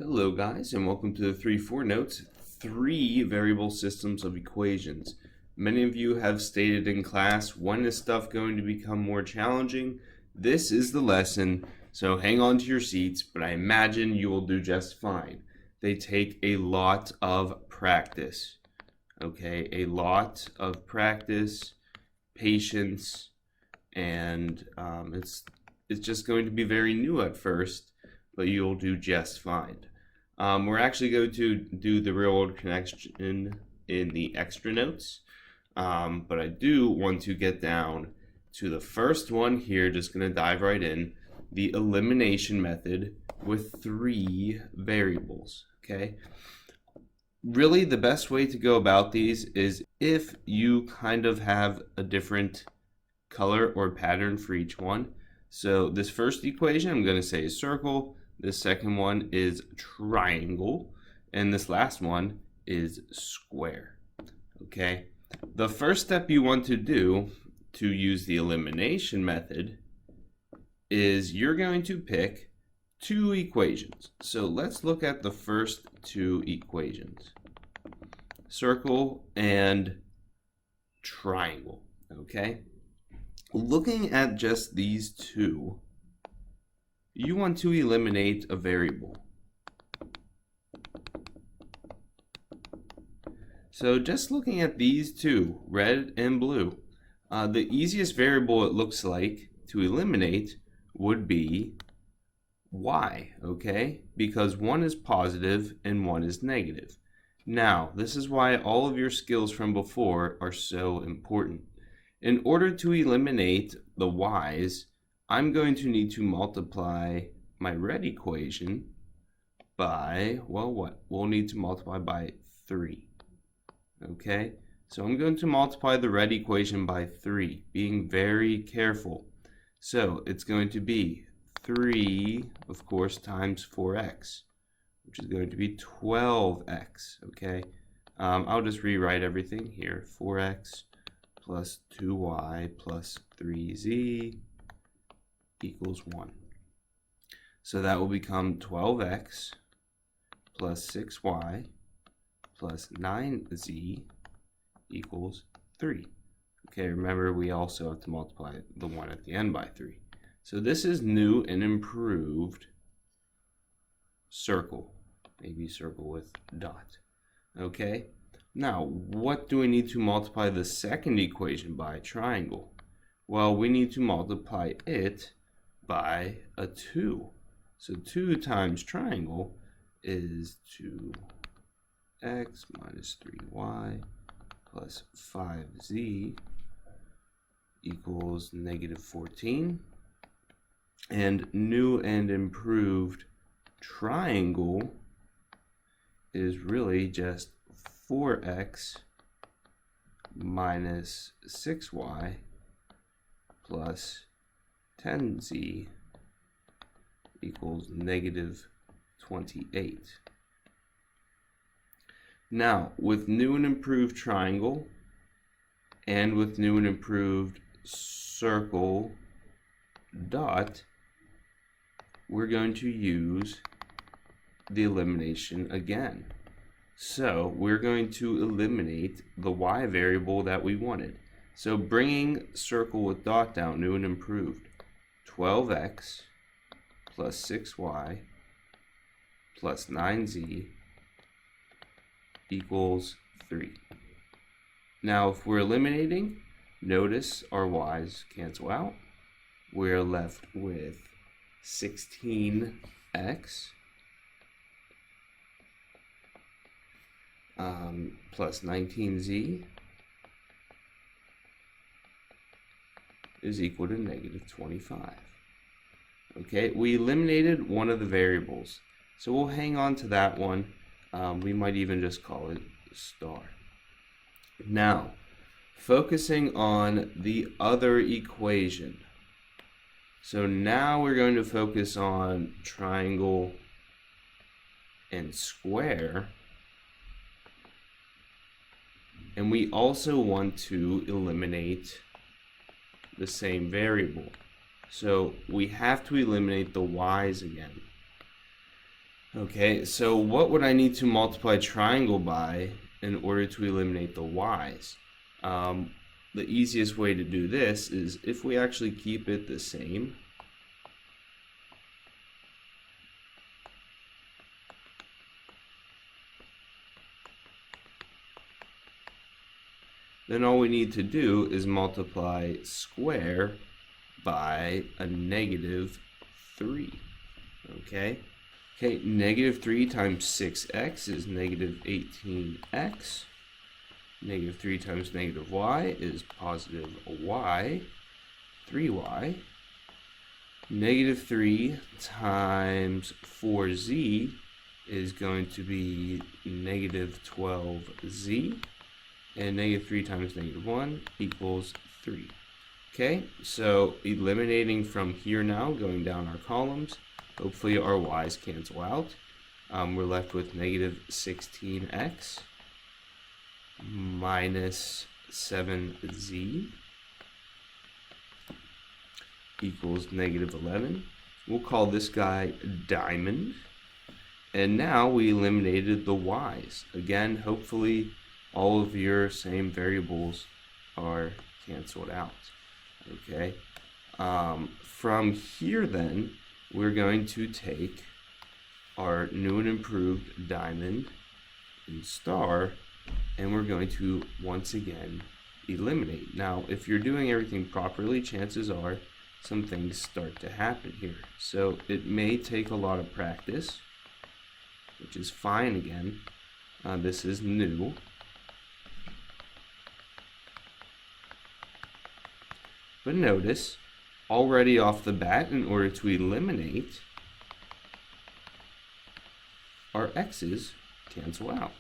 Hello guys, and welcome to the 3-4 notes, 3 variable systems of equations. Many of you have stated in class, when is stuff going to become more challenging? This is the lesson, so hang on to your seats, but I imagine you will do just fine. They take a lot of practice, okay? A lot of practice, patience, and it's just going to be very new at first, but you'll do just fine. We're actually going to do the real world connection in the extra notes, but I do want to get down to the first one here, just going to dive right in, the elimination method with 3 variables, okay? Really, the best way to go about these is if you kind of have a different color or pattern for each one. So this first equation I'm going to say is circle. This second one is triangle, and this last one is square, okay? The first step you want to do to use the elimination method is you're going to pick 2 equations. So let's look at the first 2 equations, circle and triangle, okay? Looking at just these 2, you want to eliminate a variable. So just looking at these 2, red and blue, the easiest variable it looks like to eliminate would be y, okay? Because one is positive and one is negative. Now, this is why all of your skills from before are so important. In order to eliminate the y's, I'm going to need to multiply my red equation by, well, what? We'll need to multiply by 3. Okay? So I'm going to multiply the red equation by 3, being very careful. So it's going to be 3, of course, times 4x, which is going to be 12x. Okay? I'll just rewrite everything here. 4x plus 2y plus 3z equals 1. So that will become 12x plus 6y plus 9z equals 3. Okay, remember we also have to multiply the 1 at the end by 3. So this is new and improved circle. Maybe circle with dot. Okay, now what do we need to multiply the second equation by, triangle? Well, we need to multiply it by a 2. So 2 times triangle is 2x minus 3y plus 5z equals negative 14. And new and improved triangle is really just 4x minus 6y plus 10z equals negative 28. Now, with new and improved triangle and with new and improved circle dot, we're going to use the elimination again. So we're going to eliminate the y variable that we wanted. So bringing circle with dot down, new and improved, 12x plus 6y plus 9z equals 3. Now if we're eliminating, notice our y's cancel out. We're left with 16x plus 19z is equal to negative 25. Okay, we eliminated one of the variables, so we'll hang on to that one. We might even just call it star. Now, focusing on the other equation. So now we're going to focus on triangle and square. And we also want to eliminate the same variable. So we have to eliminate the y's again. Okay, so what would I need to multiply triangle by in order to eliminate the y's? The easiest way to do this is if we actually keep it the same. Then all we need to do is multiply square by a -3. Okay? Okay, -3 times 6x is -18x. -3 times -y is positive y, 3y. -3 times 4z is going to be -12z. And -3 times -1 equals 3. Okay, so eliminating from here now, going down our columns, hopefully our y's cancel out. We're left with -16x minus 7z equals -11. We'll call this guy diamond. And now we eliminated the y's. Again, hopefully all of your same variables are canceled out. Okay. From here then, we're going to take our new and improved diamond and star, and we're going to once again eliminate. Now, if you're doing everything properly, chances are some things start to happen here. So it may take a lot of practice, which is fine again. This is new. But notice, already off the bat, in order to eliminate, our x's cancel out.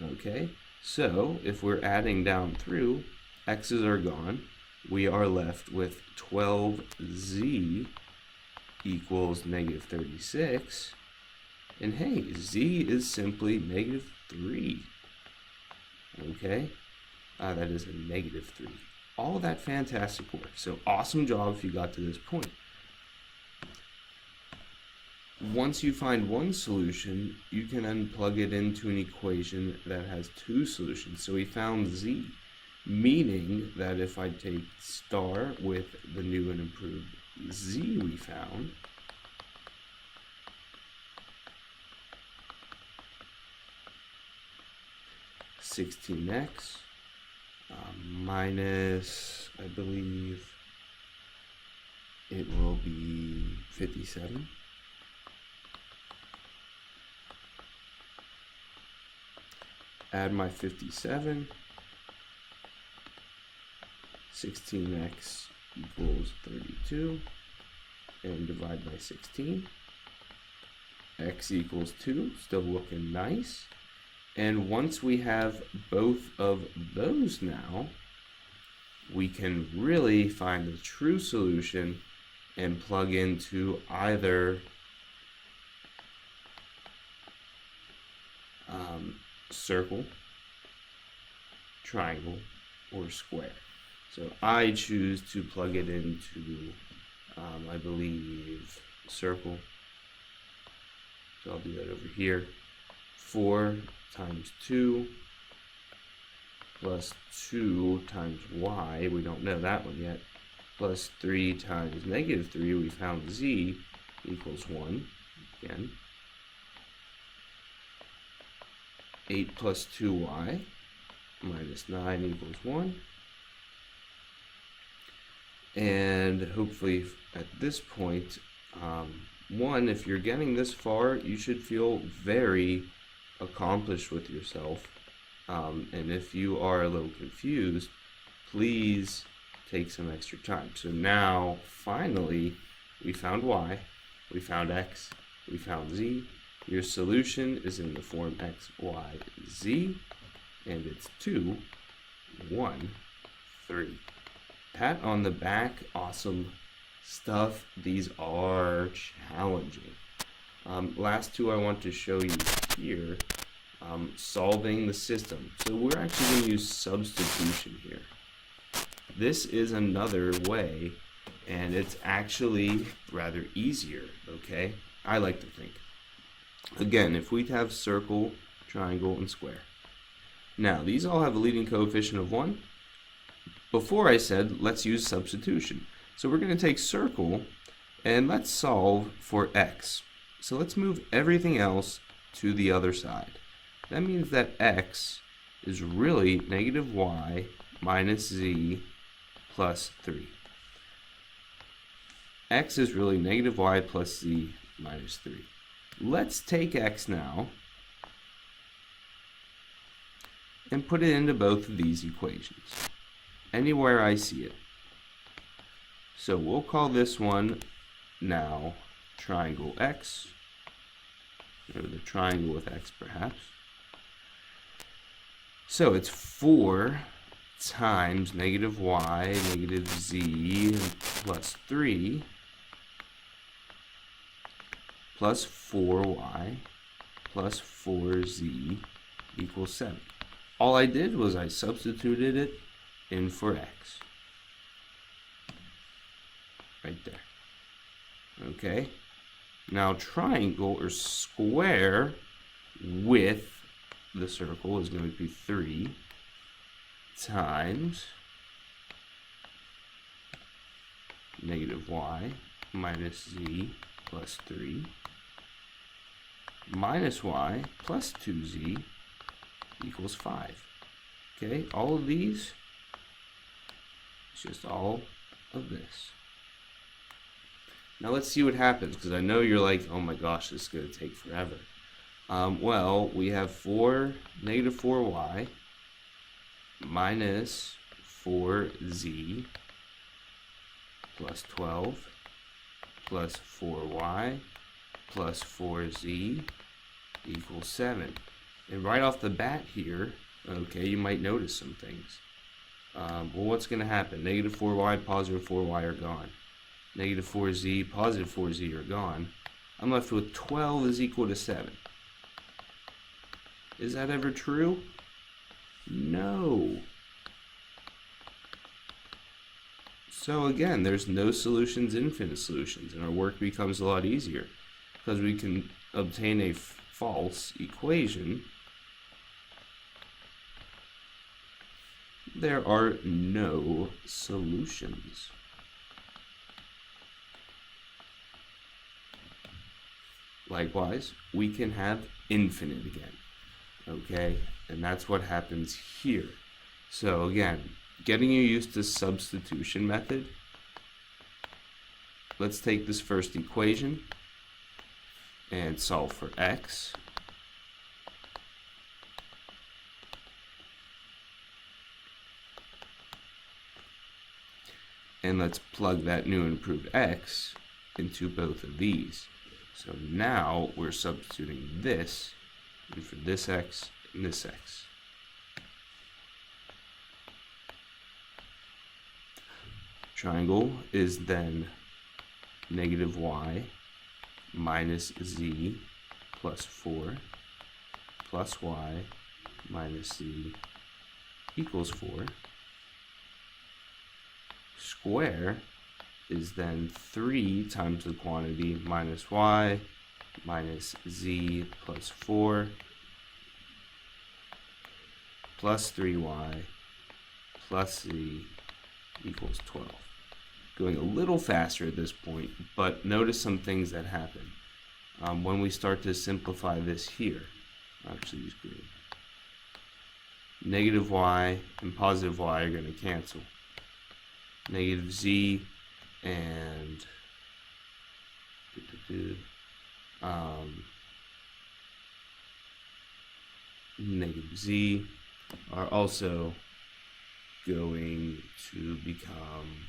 Okay, so if we're adding down through, x's are gone. We are left with 12z equals -36. And hey, z is simply -3. Okay, that is a -3. All that fantastic work. So awesome job if you got to this point. Once you find one solution, you can then plug it into an equation that has two solutions. So we found z, meaning that if I take star with the new and improved z we found, (16x) minus, I believe it will be 57. Add my 57. 16x equals 32. And divide by 16. X equals 2. Still looking nice. And once we have both of those now, we can really find the true solution and plug into either circle, triangle, or square. So I choose to plug it into, I believe, circle. So I'll do that over here. 4 times 2 plus 2 times y, we don't know that one yet, plus 3 times -3, we found z equals 1, again. 8 plus 2y minus 9 equals 1. And hopefully at this point, one, if you're getting this far, you should feel very accomplished with yourself. And if you are a little confused, please take some extra time. So now, finally, we found y, we found x, we found z. Your solution is in the form x, y, z, and it's 2, 1, 3. Pat on the back, awesome stuff. These are challenging. Last two I want to show you here, solving the system. So we're actually going to use substitution here. This is another way, and it's actually rather easier, okay? I like to think. Again, if we have circle, triangle, and square. Now, these all have a leading coefficient of 1. Before I said, let's use substitution. So we're going to take circle, and let's solve for x. So let's move everything else to the other side. That means that x is really negative y minus z plus 3. X is really negative y plus z minus 3. Let's take x now and put it into both of these equations, anywhere I see it. So we'll call this one now triangle x, or the triangle with x perhaps. So it's 4 times negative y, negative z, plus 3, plus 4y, plus 4z equals 7. All I did was I substituted it in for x. Right there. Okay? Now triangle or square with the circle is going to be 3 times negative y minus z plus 3 minus y plus 2z equals 5. Okay, all of these, it's just all of this. Now let's see what happens, because I know you're like, oh my gosh, this is going to take forever. Well, we have negative 4y minus 4z plus 12 plus 4y plus 4z equals 7. And right off the bat here, okay, you might notice some things. Well, what's going to happen? Negative 4y, positive 4y are gone. Negative 4z, positive 4z are gone. I'm left with 12 is equal to 7. Is that ever true? No. So again, there's no solutions, infinite solutions, and our work becomes a lot easier because we can obtain a false equation. There are no solutions. Likewise, we can have infinite again. Okay, and that's what happens here. So again, getting you used to substitution method. Let's take this first equation and solve for x. And let's plug that new improved x into both of these. So now we're substituting this in for this x and this x. Triangle is then negative y minus z plus 4 plus y minus z equals 4. Square is then 3 times the quantity minus y minus z plus 4 plus 3y plus z equals 12. Going a little faster at this point, but notice some things that happen when we start to simplify this here. I'll actually use green. Negative y and positive y are going to cancel. Negative z and negative z are also going to become,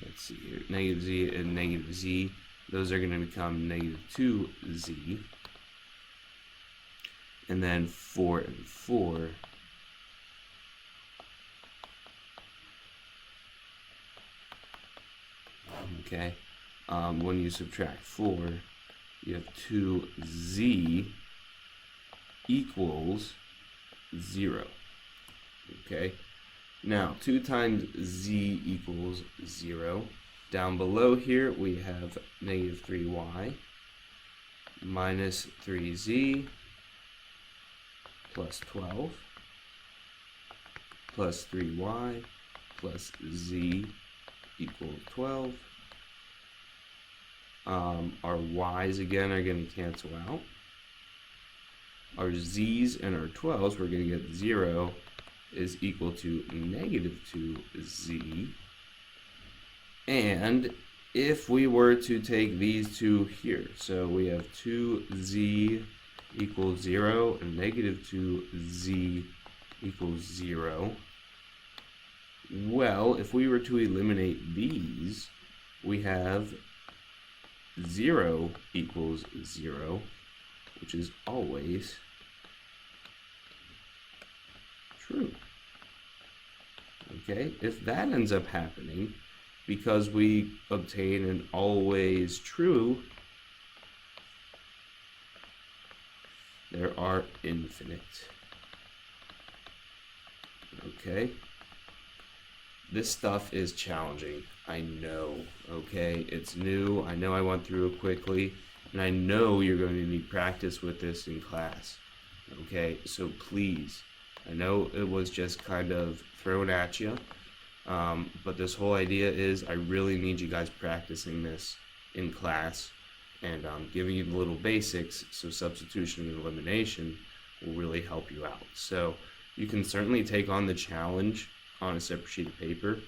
let's see here, negative z and negative z. Those are going to become negative 2z. And then 4 and 4. Okay, when you subtract 4, you have 2z equals 0. Okay, now 2 times z equals 0. Down below here we have negative 3y minus 3z plus 12 plus 3y plus z equals 12. Our y's again are going to cancel out. Our z's and our 12's, we're going to get 0 is equal to negative 2z. And if we were to take these two here, so we have 2z equals 0 and negative 2z equals 0. Well, if we were to eliminate these, we have 0 equals 0, which is always true. Okay, if that ends up happening, because we obtain an always true, there are infinite. Okay, this stuff is challenging, I know. Okay, it's new, I know I went through it quickly, and I know you're going to need practice with this in class. Okay, so please, I know it was just kind of thrown at you, but this whole idea is I really need you guys practicing this in class and giving you the little basics, so substitution and elimination will really help you out. So you can certainly take on the challenge on a separate sheet of paper,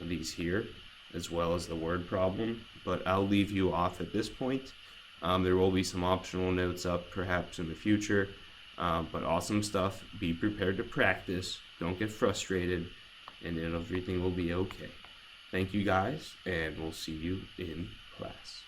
these here, as well as the word problem, but I'll leave you off at this point. There will be some optional notes up perhaps in the future, but awesome stuff. Be prepared to practice, don't get frustrated, and then everything will be okay. Thank you guys, and we'll see you in class.